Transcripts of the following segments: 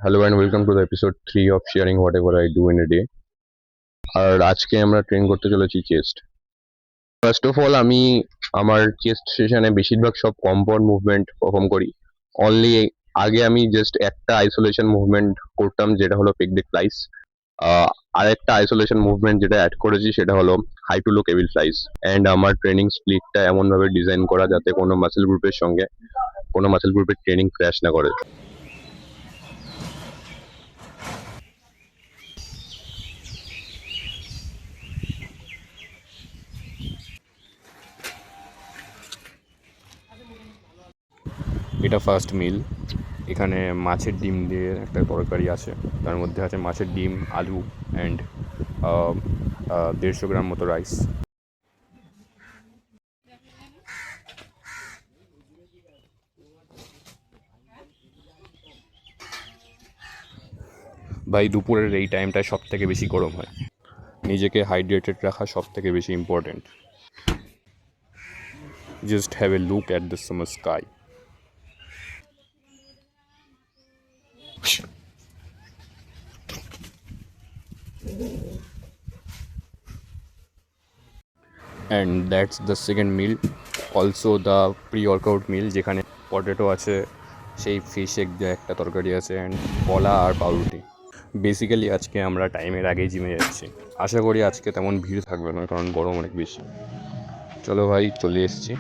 Hello and welcome to the episode 3 of sharing whatever I do in a day. আর আজকে আমরা train করতে চলেছি chest. First of all আমি আমার চেস্ট সেশনে বেশিরভাগ সব কম্পাউন্ড মুভমেন্ট পারফর্ম করি। অনলি আগে আমি জাস্ট একটা আইসোলেশন মুভমেন্ট করতাম, যেটা হলো পেকডেক ফ্লাইস। আর একটা আইসোলেশন মুভমেন্ট যেটা অ্যাড করেছি সেটা হলো high to low cable flies. And আমার ট্রেনিং স্প্লিটটা এমনভাবে ডিজাইন করা যাতে কোনো মাসেল গ্রুপের সঙ্গে কোনো মাসেল গ্রুপের ট্রেনিং ক্র্যাশ না করে। এটা ফার্স্ট মিল। এখানে মাছের ডিম দিয়ে একটা তরকারি আছে, তার মধ্যে আছে মাছের ডিম, আলু অ্যান্ড 150 গ্রাম মতো রাইস। ভাই দুপুরের এই টাইমটায় সব থেকে বেশি গরম হয়, নিজেকে হাইড্রেটেড রাখা সব থেকে বেশি important. Just have a look at the summer sky. And that's the second meal, also the pre workout meal, যেখানে পটেটো আছে, সেই ফিশ এগ দিয়ে একটা তরকারি আছে, অ্যান্ড কলা আর পাউরুটি। বেসিক্যালি আজকে আমরা টাইমের আগেই জিমে যাচ্ছি। আশা করি আজকে তেমন ভিড় থাকবে না, কারণ গরম অনেক বেশি। চলো ভাই, চলে এসেছি।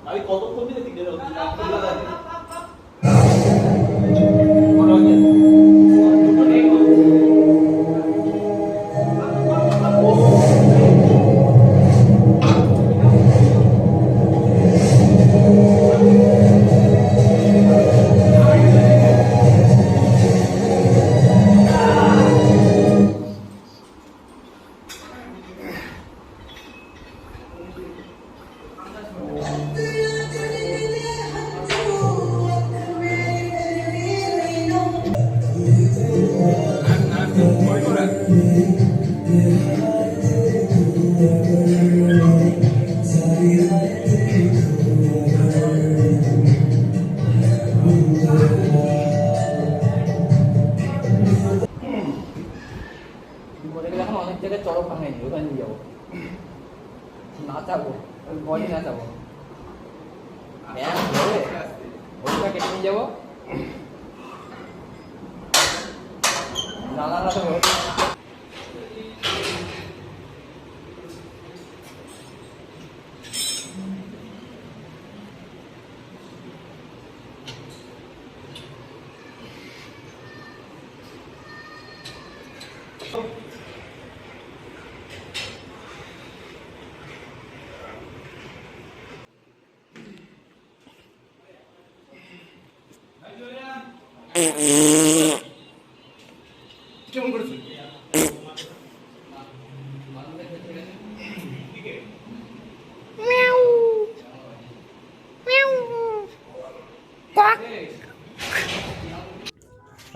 আমি কতক্ষণ থেকে দিকে নাচাবো, ওই বডি নাচাবো, ব্যায়াম করে ওইটা কেটে নিয়ে যাবো, নানা নাচাবো।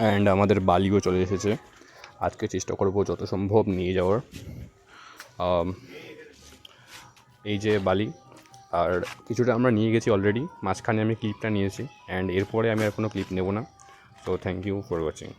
অ্যান্ড আমাদের বালিও চলে এসেছে। আজকে চেষ্টা করব যত সম্ভব নিয়ে যাওয়ার। এই যে বালি, আর কিছুটা আমরা নিয়ে গেছি অলরেডি, মাঝখানে আমি ক্লিপটা নিয়েছি, অ্যান্ড এরপরে আমি আর কোনো ক্লিপ নেব না। So thank you for watching.